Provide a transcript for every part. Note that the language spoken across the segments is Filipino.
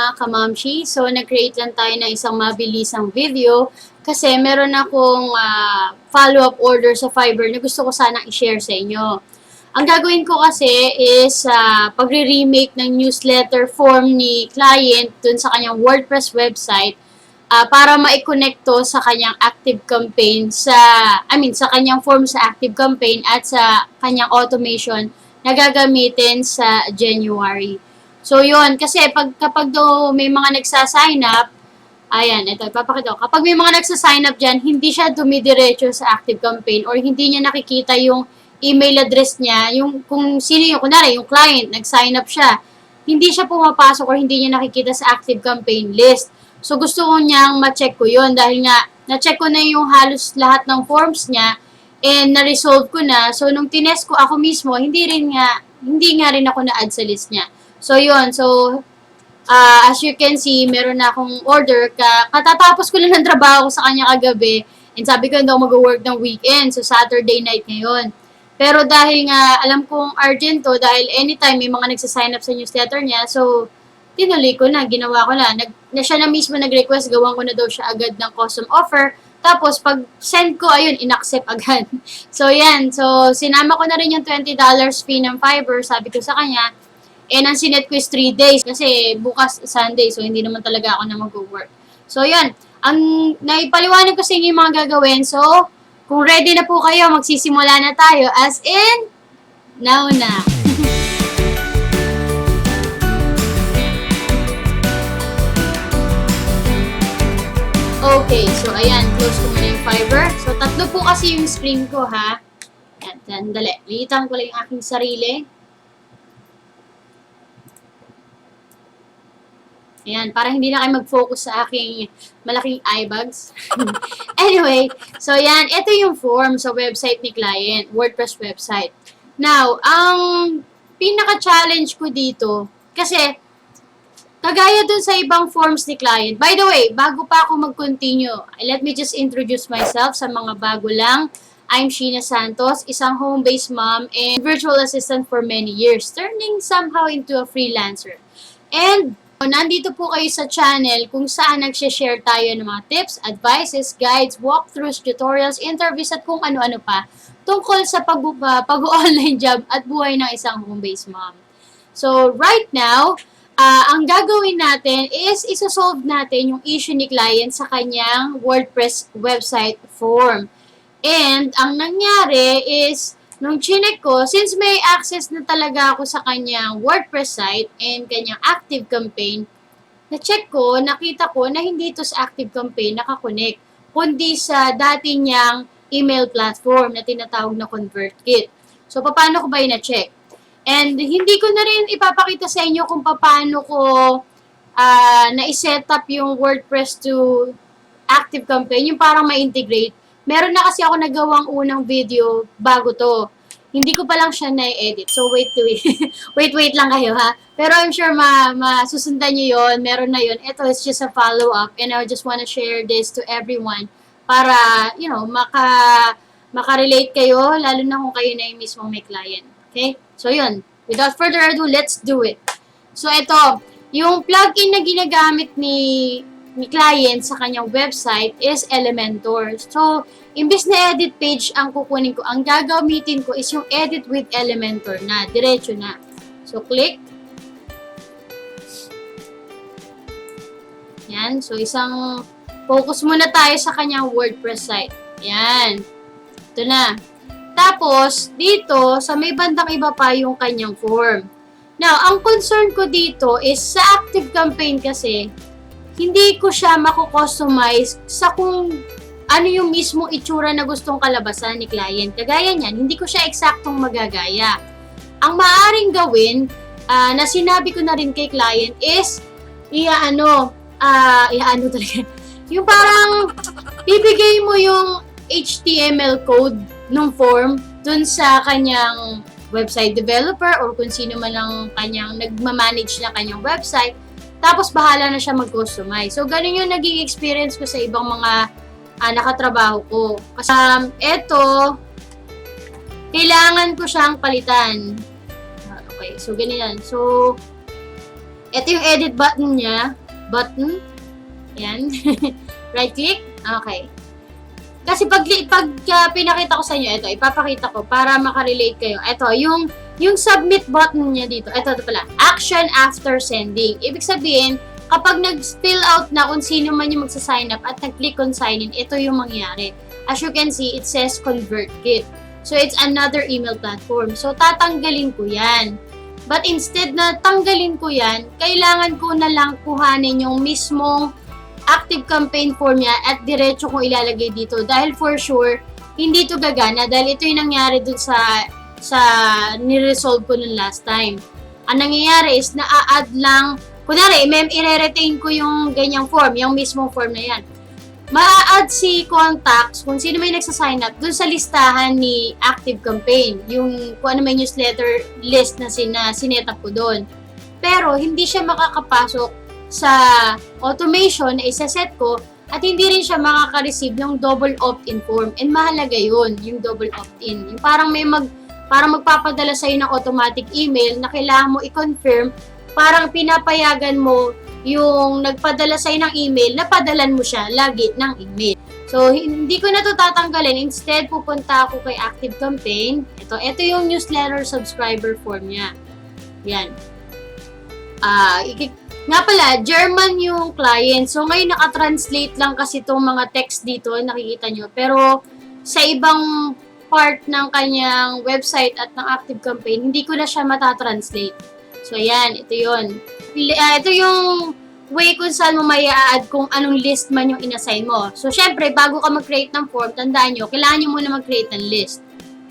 mga kamamshi. So, nag-create lang tayo ng isang mabilisang video kasi meron akong follow-up order sa Fiverr na gusto ko sanang i-share sa inyo. Ang gagawin ko kasi is pagre-remake ng newsletter form ni client dun sa kanyang WordPress website para ma-connect to sa kanyang active campaign sa kanyang form sa active campaign at sa kanyang automation na gagamitin sa January. So, yun. Kasi kapag do may mga nagsa-sign up, ayan, ito, ipapakita ko. Kapag may mga nagsa-sign up dyan, hindi siya dumidiretso sa active campaign or hindi niya nakikita yung email address niya, yung kung sino yung, kunwari, yung client, nag-sign up siya, hindi siya pumapasok or hindi niya nakikita sa active campaign list. So, gusto ko niyang ma-check ko yun dahil nga, na-check ko na yung halos lahat ng forms niya and na-resolve ko na. So, nung tinest ko ako mismo, hindi nga rin ako na-add sa list niya. So, yun. So, as you can see, meron na akong order. Katatapos ko lang ng trabaho ko sa kanya kagabi. And sabi ko, hindi ako mag-work ng weekend. So, Saturday night ngayon. Pero dahil nga, alam kong urgent to, dahil anytime may mga nagsasign up sa newsletter niya, so, tinuloy ko na, ginawa ko na. Siya na mismo nag-request, gawan ko na daw siya agad ng custom offer. Tapos, pag send ko, ayun, inaccept agad. So, yan. So, sinama ko na rin yung $20 fee ng Fiverr. Sabi ko sa kanya, ang sinet ko is 3 days. Kasi, bukas Sunday. So, hindi naman talaga ako na mag-work. So, yan. Ang naipaliwanag ko sa inyo yung mga gagawin. So, kung ready na po kayo, magsisimula na tayo. As in, now na. Okay, so ayan, close ko muna yung Fiverr. So, tatlo po kasi yung screen ko, ha? Ayan, sandali. Liitan ko lang yung aking sarili. Ayan, para hindi na kayo mag-focus sa aking malaking eye bags. Anyway, so yan, ito yung form sa website ni client, WordPress website. Now, ang pinaka-challenge ko dito, kasi kagaya dun sa ibang forms ni client. By the way, bago pa ako mag-continue, let me just introduce myself sa mga bago lang. I'm Sheena Santos, isang home-based mom and virtual assistant for many years, turning somehow into a freelancer. And nandito po kayo sa channel kung saan nagsishare tayo ng mga tips, advices, guides, walkthroughs, tutorials, interviews at kung ano-ano pa tungkol sa pag-online job at buhay ng isang home-based mom. So, right now, ang gagawin natin is isosolve natin yung issue ni client sa kanyang WordPress website form. And ang nangyari is, nung chinek ko, since may access na talaga ako sa kanyang WordPress site and kanyang active campaign, na-check ko, nakita ko na hindi ito sa active campaign nakakonect, kundi sa dati niyang email platform na tinatawag na ConvertKit. So, paano ko ba yun na-check? And hindi ko na rin ipapakita sa inyo kung paano ko na-set up yung WordPress to active campaign, yung parang ma-integrate. Meron na kasi ako nagawang unang video bago to. Hindi ko pa lang siya na-edit. So, wait lang kayo, ha? Pero I'm sure masusundan nyo yun. Meron na yun. Ito is just a follow-up and I just wanna share this to everyone para, you know, makarelate kayo, lalo na kung kayo na yung mismong may client. Okay? So, yun. Without further ado, let's do it. So, ito. Yung plugin na ginagamit ni client sa kanyang website is Elementor. So, imbes na edit page ang kukunin ko, ang gagamitin ko is yung edit with Elementor na, diretso na. So, click. Yan. So, focus muna tayo sa kanyang WordPress site. Yan. Ito na. Tapos, dito, sa may bandang iba pa yung kanyang form. Now, ang concern ko dito is sa active campaign kasi, hindi ko siya mako-customize sa kung ano yung mismo itsura na gustong kalabasan ni client. Kagaya niyan, hindi ko siya eksaktong magagaya. Ang maaaring gawin, na sinabi ko na rin kay client is, iaano talaga. Yung parang, bibigay mo yung HTML code ng form dun sa kanyang website developer or kung sino man lang kanyang nagmamanage na kanyang website. Tapos, bahala na siya mag-customize. So, ganun yung naging experience ko sa ibang mga nakatrabaho ko. Kasi, eto, kailangan ko siyang palitan. Okay, so, ganyan. So, Ito yung edit button niya. Button. Yan. Right click. Okay. Kasi pag pinakita ko sa inyo, ito, ipapakita ko para makarelate kayo. Ito, yung submit button niya dito. Ito pala. Action after sending. Ibig sabihin, kapag nag-fill out na kung sino man yung magsa-sign up at nag-click on sign in, ito yung mangyari. As you can see, it says ConvertKit. So, it's another email platform. So, tatanggalin ko yan. But instead na tanggalin ko yan, kailangan ko na lang kuhanin yung mismong active campaign form niya at diretso kong ilalagay dito. Dahil for sure, hindi ito gagana. Dahil ito yung nangyari dun sa niresolve ko nung last time. Ang nangyayari is na-add lang, kunwari, i-retain ko yung ganyang form, yung mismong form na yan. Ma-add si contacts kung sino may nagsa-sign up dun sa listahan ni Active Campaign, yung kung ano may newsletter list na sinetap ko doon. Pero hindi siya makakapasok sa automation na isa-set ko at hindi rin siya makaka-receive ng double opt-in form. And mahalaga yun, yung double opt-in. Yung parang parang magpapadala sa'yo ng automatic email na kailangan mo i-confirm, parang pinapayagan mo yung nagpadala sa'yo ng email, napadalan mo siya lagi ng email. So, hindi ko na ito tatanggalin. Instead, pupunta ako kay Active Campaign. Ito yung newsletter subscriber form niya. Yan. Nga pala, German yung client. So, ngayon naka-translate lang kasi itong mga text dito, nakikita nyo. Pero, sa ibang part ng kanyang website at ng Active Campaign, hindi ko na siya matatranslate. So, ayan. Ito yun. Ito yung way kung saan mo may a-add kung anong list man yung inassign mo. So, syempre, bago ka mag-create ng form, tandaan nyo, kailangan nyo muna mag-create ng list.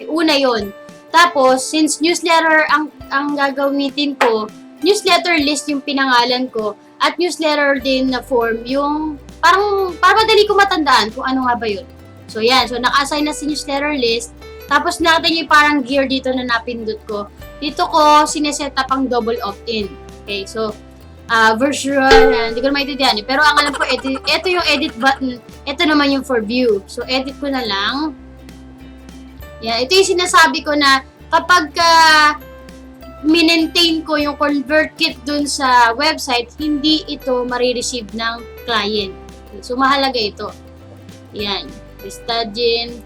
Una yon. Tapos, since newsletter ang gagamitin ko, newsletter list yung pinangalan ko, at newsletter din na form yung parang madali ko matandaan kung ano nga ba yun. So, yan. So, naka-assign na si newsletter list. Tapos, nakita nyo yung parang gear dito na napindot ko. Dito ko sineset up ang double opt-in. Okay, so, version, hindi ko na maintindihan. Pero ang alam ko, ito yung edit button. Ito naman yung for view. So, edit ko na lang. Yan, ito yung sinasabi ko na kapag minentain ko yung ConvertKit dun sa website, hindi ito marireceive ng client. Okay, so, mahalaga ito. Yan, Vistagin.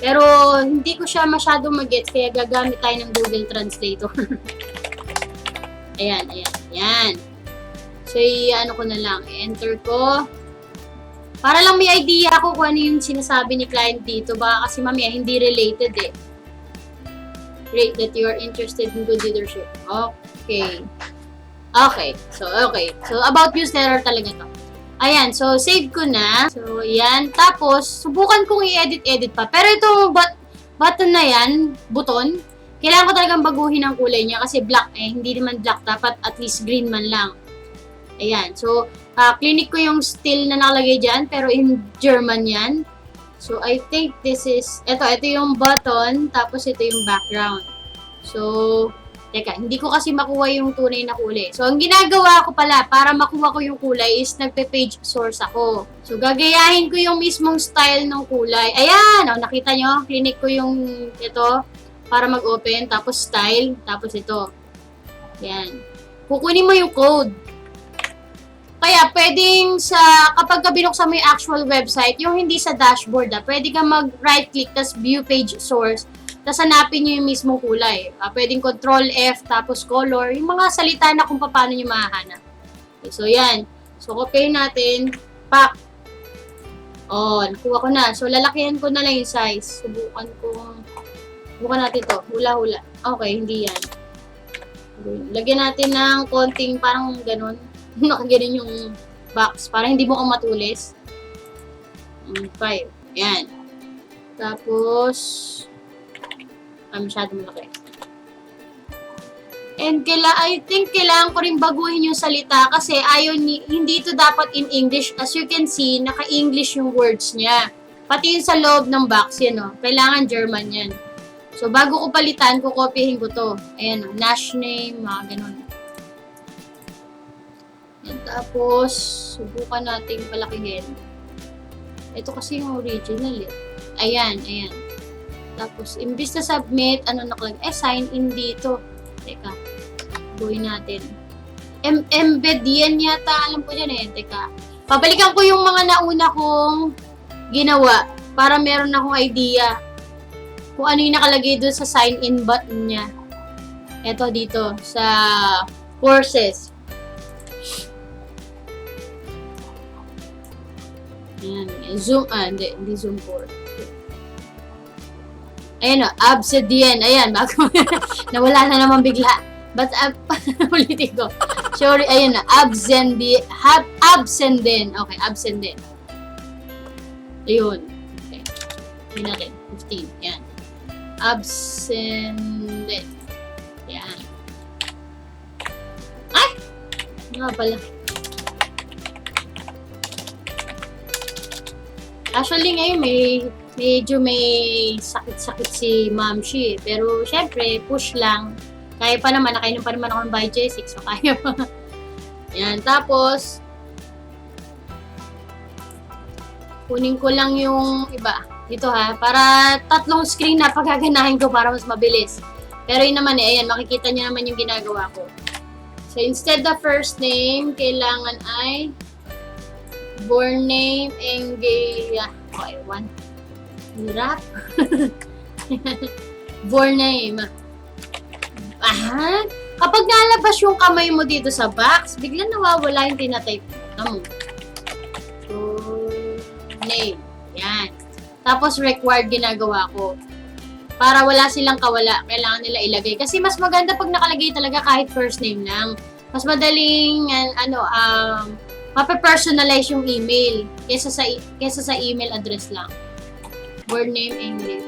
Pero, hindi ko siya masyadong mag-gets, kaya gagamit tayo ng Google Translator. Ayan. So, ano ko na lang, enter ko. Para lang may idea ako kung ano yung sinasabi ni client dito. Baka kasi mamaya hindi related eh. Great that you are interested in good leadership. Okay. So, about newsletter talaga to. Ayan, so save ko na. So, yan. Tapos, subukan kong i-edit pa. Pero itong button na yan, buton, kailangan ko talagang baguhin ang kulay niya kasi black eh. Hindi naman black. Dapat at least green man lang. Ayan. So, clinic ko yung still na nakalagay dyan, pero in German yan. So, I think this is, ito yung button, tapos ito yung background. So, teka, hindi ko kasi makuha yung tunay na kulay. So, ang ginagawa ko pala, para makuha ko yung kulay, is nagpe-page source ako. So, gagayahin ko yung mismong style ng kulay. Ayan! Nakita nyo? Clinic ko yung ito, para mag-open, tapos style, tapos ito. Ayan. Kukunin mo yung code. Kaya, pwedeng kapag binuksan mo yung actual website, yung hindi sa dashboard, pwede kang mag-right-click, tas view page source, tas hanapin nyo yung mismong kulay. Pwedeng Control F, tapos color, yung mga salita na kung paano nyo mahanap. Okay, so, yan. So, copy natin. Pak. Nakuha ko na. So, lalakihan ko na lang yung size. Subukan natin to. Hula-hula. Okay, hindi yan. Lagyan natin ng konting parang ganun. Nakaganon yung box para hindi mo matulis. 5. Ayan. Tapos, masyado malaki. And I think kailangan ko rin baguhin yung salita kasi hindi ito dapat in English. As you can see, naka-English yung words niya. Pati yung sa loob ng box, yan o. Kailangan German yan. So, bago ko palitan, kukopyahin ko to. Ayan o, Nash name, mga ganun. And tapos, subukan natin palakihin. Ito kasi yung original eh. Ayan. Tapos, imbis na submit, nakalagay? Sign in dito. Teka, buuin natin. embed yan yata. Alam ko dyan eh. Teka. Pabalikan ko yung mga nauna kong ginawa para meron akong idea kung ano yung nakalagay doon sa sign-in button niya. Ito dito sa courses. Ayan. Zoom, hindi Zoom course. Ayan o, Obsidian. Ayan, nawala na naman bigla. But, ulitin ko. Sorry, ayan na, Obsidian. Okay, Obsidian. Ayun. Okay. Ayun natin, 15. Ayan. Obsidian. Ayan. Ay! Nga pala. Actually, ngayon medyo may sakit-sakit si Ma'am Shi. Pero, syempre, push lang. Kaya pa naman, nakainom pa naman ako ng Biogesic, so kaya pa. Yan, tapos, kunin ko lang yung iba. Dito ha, para 3 screen na pagaganahin ko para mas mabilis. Pero yun naman ayan, makikita niyo naman yung ginagawa ko. So, instead of first name, kailangan ay born name, Enggeya. Okay, one. Hirap. Born name. Kapag nalabas yung kamay mo dito sa box, biglang nawawala yung tinatype mo. So, name. Yan. Tapos, required ginagawa ko. Para wala silang kawala, kailangan nila ilagay. Kasi mas maganda pag nakalagay talaga kahit first name lang. Mas madaling, mape-personalize yung email kesa sa email address lang. Born name, English.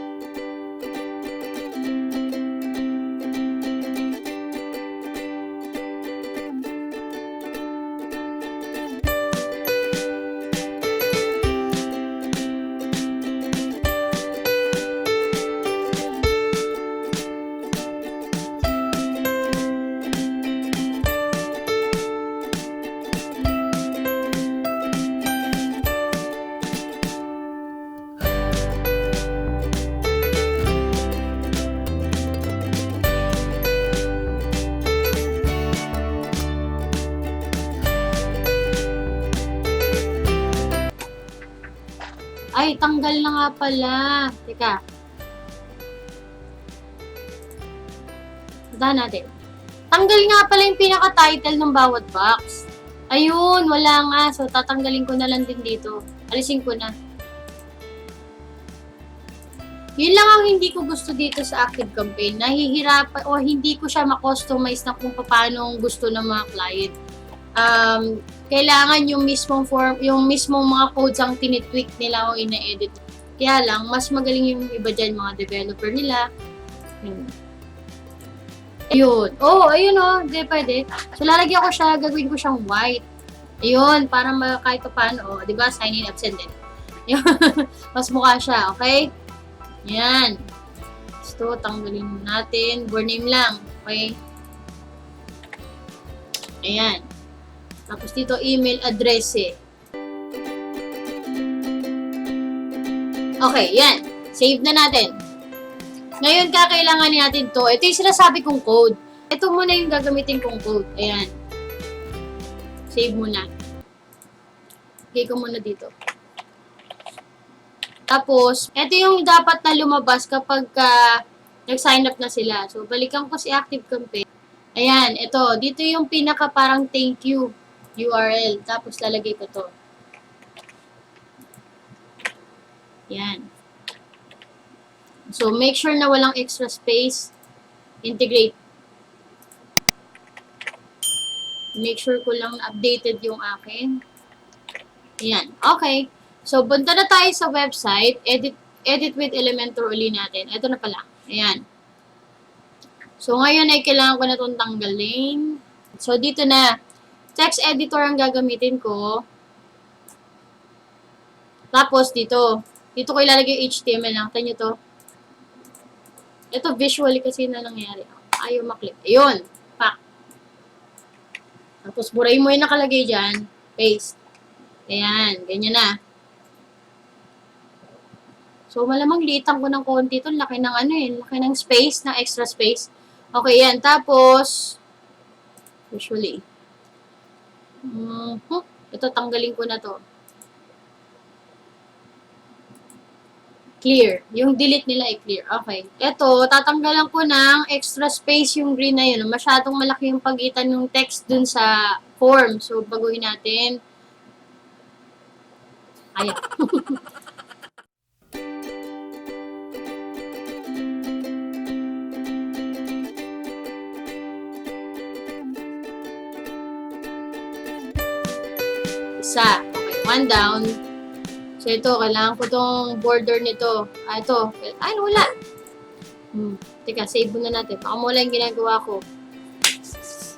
Ay, tanggal na nga pala. Teka. Puntahan natin. Tanggal nga pala yung pinaka-title ng bawat box. Ayun, wala nga. So, tatanggalin ko na lang din dito. Alisin ko na. Yun lang ang hindi ko gusto dito sa Active Campaign. Nahihirapan o hindi ko siya ma-customize na kung paano gusto ng mga client. Kailangan yung mismong form, yung mismong mga codes ang tinitweak nila o ina-edit. Kaya lang, mas magaling yung iba dyan, mga developer nila. Ayun. Oh, ayun oh. Hindi pwede. So, lalagyan ko siya, gagawin ko siyang white. Ayun, para kahit pa paano. Oh, diba? Sign in, absent din. Mas mukha siya, okay? Yan. Gusto, tanggalin natin. Born name lang. Okay? Ayan. Tapos dito, email address eh. Okay, yan. Save na natin. Ngayon, kakailanganin natin to. Ito yung sinasabi kong code. Ito muna yung gagamitin kong code. Ayan. Save muna. Okay ko muna dito. Tapos, ito yung dapat na lumabas kapag nag-sign up na sila. So, balikan ko si Active Campaign. Ayan, ito. Dito yung pinaka parang thank you URL. Tapos, lalagay ko to. Yan. So, make sure na walang extra space. Integrate. Make sure ko lang updated yung akin. Yan. Okay. So, punta na tayo sa website. Edit with Elementor uli natin. Ito na pala. Ayan. So, ngayon ay kailangan ko na itong tanggalin. So, dito na. Text editor ang gagamitin ko. Tapos, dito. Dito ko ilalagay yung HTML. Nakita nyo to? Ito, visually kasi na nangyari. Ayaw maklik. Ayun. Pack. Tapos, buray mo yung nakalagay dyan. Paste. Ayan. Ganyan na. So, malamang liitan ko ng konti ito. Laki ng laki ng space, ng extra space. Okay, yan. Tapos, usually, Ito, tanggalin ko na to. Clear. Yung delete nila ay clear. Okay. Ito, tatanggalan ko ng extra space yung green na yun. Masyadong malaki yung pagitan ng text dun sa form. So, baguhin natin. Ayan. Isa. Okay, one down. So, ito, kailangan ko tong border nito. Ito. Ay, wala. Teka, save muna natin. Baka mula yung ginagawa ko.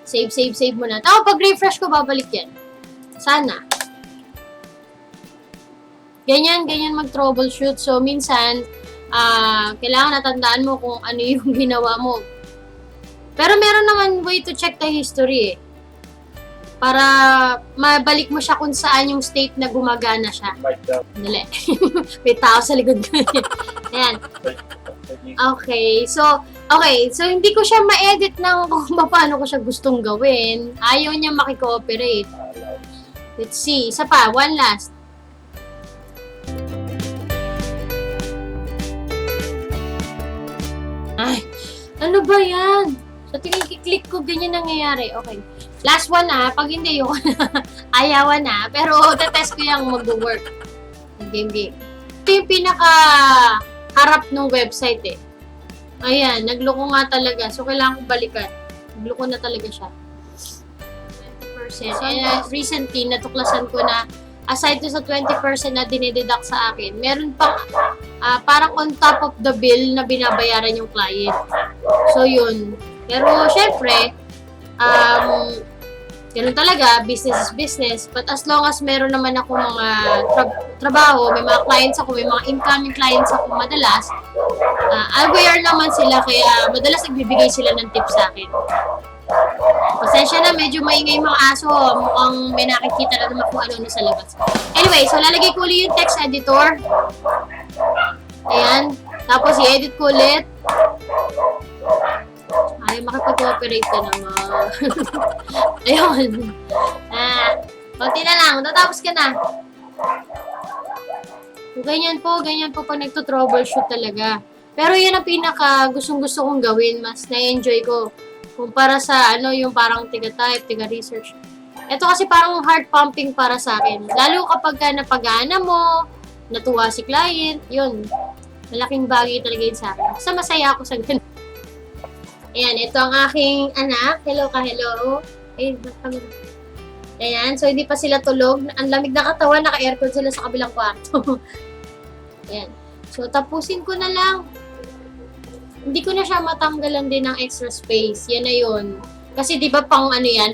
Save muna. Tapos, pag-refresh ko, babalik yan. Sana. Ganyan mag-troubleshoot. So, minsan, kailangan natandaan mo kung ano yung ginawa mo. Pero meron naman way to check the history eh. Para mabalik mo siya kung saan yung state na gumagana siya. Dali. May tao sa likod ko. Ayan. Okay. So, hindi ko siya ma-edit ng kung paano ko siya gustong gawin. Ayaw niya makikooperate. Let's see. Isa pa. One last. Ay, ano ba yan? Sa tingin kiklik ko, ganyan nangyayari. Okay. Last one na. Pag hindi yun, ayawan na. Pero, tetest ko yung mag-work. Game. Ito yung pinaka-harap ng website eh. Ayan, nagloko nga talaga. So, kailangan ko balikan. Nagloko na talaga siya. 20%. And recently, natuklasan ko na aside to sa 20% na dinideduct sa akin, meron pang parang on top of the bill na binabayaran yung client. So, yun. Pero, syempre, ganun talaga, business is business. But as long as meron naman ako mga trabaho, may mga clients ako, may mga incoming clients ako madalas, aware naman sila, kaya madalas nagbibigay sila ng tips sa akin. Pasensya na, medyo maingay mga aso. Mukhang may nakikita na naman kung ano sa labas. Anyway, so lalagay ko ulit yung text editor. Ayan. Tapos i-edit ko ulit. Ay, makipag-cooperate ka naman. Ayun. Konti na lang. Tatapos ka na. So, ganyan po pag nagto-troubleshoot talaga. Pero yan ang pinaka gustong-gusto kong gawin. Mas na-enjoy ko. Kumpara sa yung parang tiga-type, tiga-research. Ito kasi parang heart pumping para sa akin. Lalo kapag napagana mo, natuwa si client, yun. Malaking bagay talaga yun sa akin. Basta masaya ako sa ganun. Ayan, ito ang aking anak. Hello ka, hello. Ayan, so hindi pa sila tulog. Ang lamig na katawan, naka-aircon sila sa kabilang kwarto. Ayan. So, tapusin ko na lang. Hindi ko na siya matanggalan din ng extra space. Yan na yun. Kasi di ba pang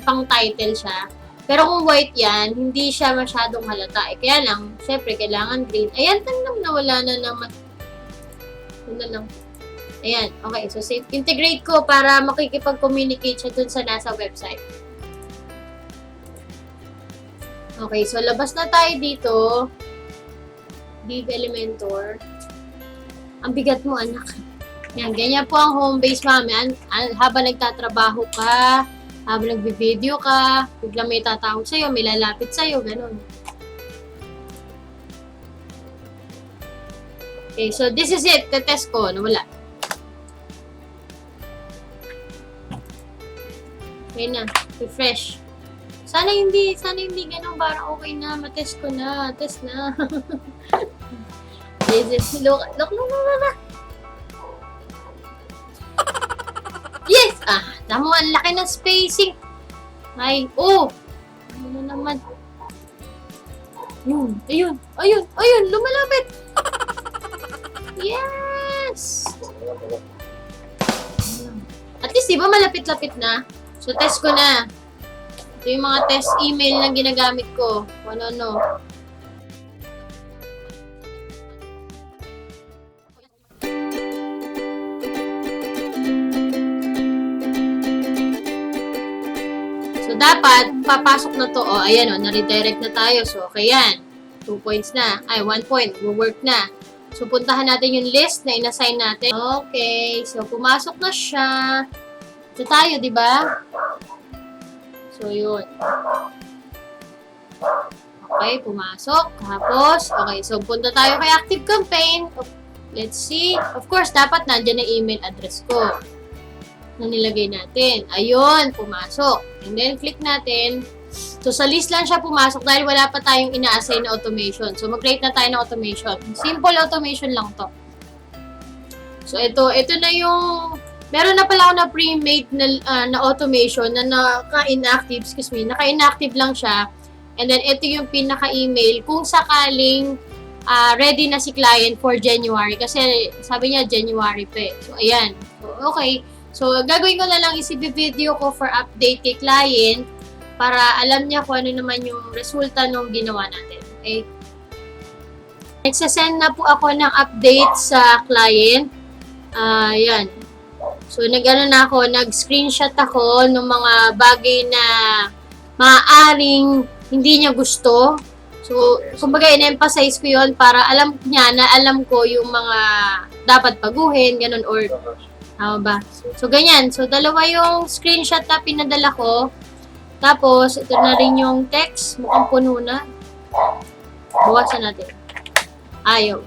pang title siya. Pero kung white yan, hindi siya masyadong halata. Kaya lang, syempre, kailangan green. Ayan, tanong na wala na naman. Yun na lang. Ayan, okay. So, integrate ko para makikipag-communicate siya dun sa nasa website. Okay, so labas na tayo dito. Div Elementor. Ang bigat mo, anak. Yan, ganyan po ang home base, mami. Habang nagtatrabaho ka, habang nagbe-video ka, biglang may tatawag sa'yo, may lalapit sa'yo, ganun. Okay, so this is it. Tetest ko. Nawala. Okay na. Refresh. Sana hindi ganun. Parang okay na. Matest ko na. Test na. Look. Yes! Tama. Ang laki ng spacing. Ay, ano na naman. Ayun. Lumalapit. Yes! At least, di ba malapit-lapit na? So, test ko na. Ito yung mga test email na ginagamit ko. Ano. So, dapat, papasok na to. Ayan na-redirect na tayo. So, okay yan. 2 points na. 1 point. Work na. So, puntahan natin yung list na inassign natin. Okay. So, pumasok na siya. Ito tayo, di ba? So, yun. Okay, pumasok. Tapos, okay, so punta tayo kay Active Campaign. Let's see. Of course, dapat nandyan na email address ko na nilagay natin. Ayun, pumasok. And then, click natin. So, sa list lang siya pumasok dahil wala pa tayong ina-assign na automation. So, mag-create na tayo ng automation. Simple automation lang to. So, ito na yung, meron na pala ako na pre-made na automation na naka-inactive, naka-inactive lang siya. And then, ito yung pinaka-email kung sakaling ready na si client for January. Kasi, sabi niya, January pa eh. So, ayan. So, okay. So, gagawin ko na lang video ko for update kay client para alam niya kung ano naman yung resulta nung ginawa natin. Okay? Nagsasend na po ako ng update sa client. Ayan. So, nag-screenshot ako ng mga bagay na maaaring hindi niya gusto. So, kumbaga, in-emphasize ko yun para alam niya na alam ko yung mga dapat baguhin, ganun, or, tama ba? So, ganyan. So, dalawa yung screenshot na pinadala ko. Tapos, ito na rin yung text. Mukhang puno na. Bawasan natin. Ayaw.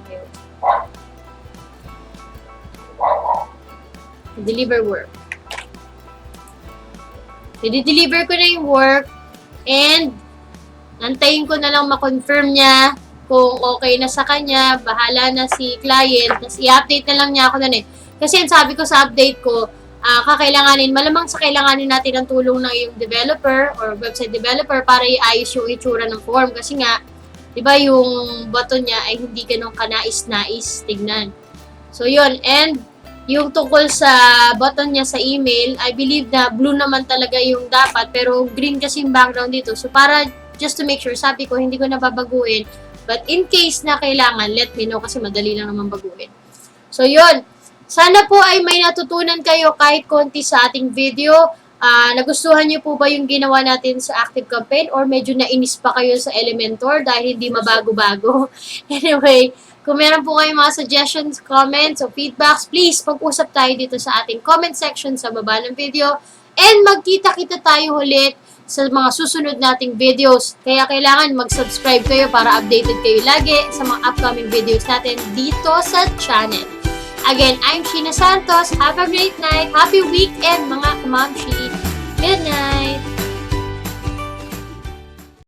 Deliver work. I-deliver ko na yung work and antayin ko na lang ma-confirm niya kung okay na sa kanya, bahala na si client, tapos i-update na lang niya ako nun eh. Kasi sabi ko sa update ko, malamang sa kailanganin natin ng tulong ng yung developer or website developer para iayos yung itsura ng form. Kasi nga, di ba yung button niya ay hindi ganun kanais-nais tignan. So yun, and yung tungkol sa button niya sa email, I believe na blue naman talaga yung dapat, pero green kasi yung background dito. So para just to make sure, sabi ko, hindi ko na babaguhin. But in case na kailangan, let me know kasi madali lang naman baguhin. So yun, sana po ay may natutunan kayo kahit konti sa ating video. Nagustuhan niyo po ba yung ginawa natin sa Active Campaign or medyo nainis pa kayo sa Elementor dahil hindi mabago-bago? Anyway, kung meron po kayong mga suggestions, comments, o feedbacks, please pag-usap tayo dito sa ating comment section sa baba ng video. And magkita-kita tayo ulit sa mga susunod nating videos. Kaya kailangan mag-subscribe kayo para updated kayo lagi sa mga upcoming videos natin dito sa channel. Again, I'm Sheena Santos. Have a great night. Happy weekend mga kamamshi. Good night.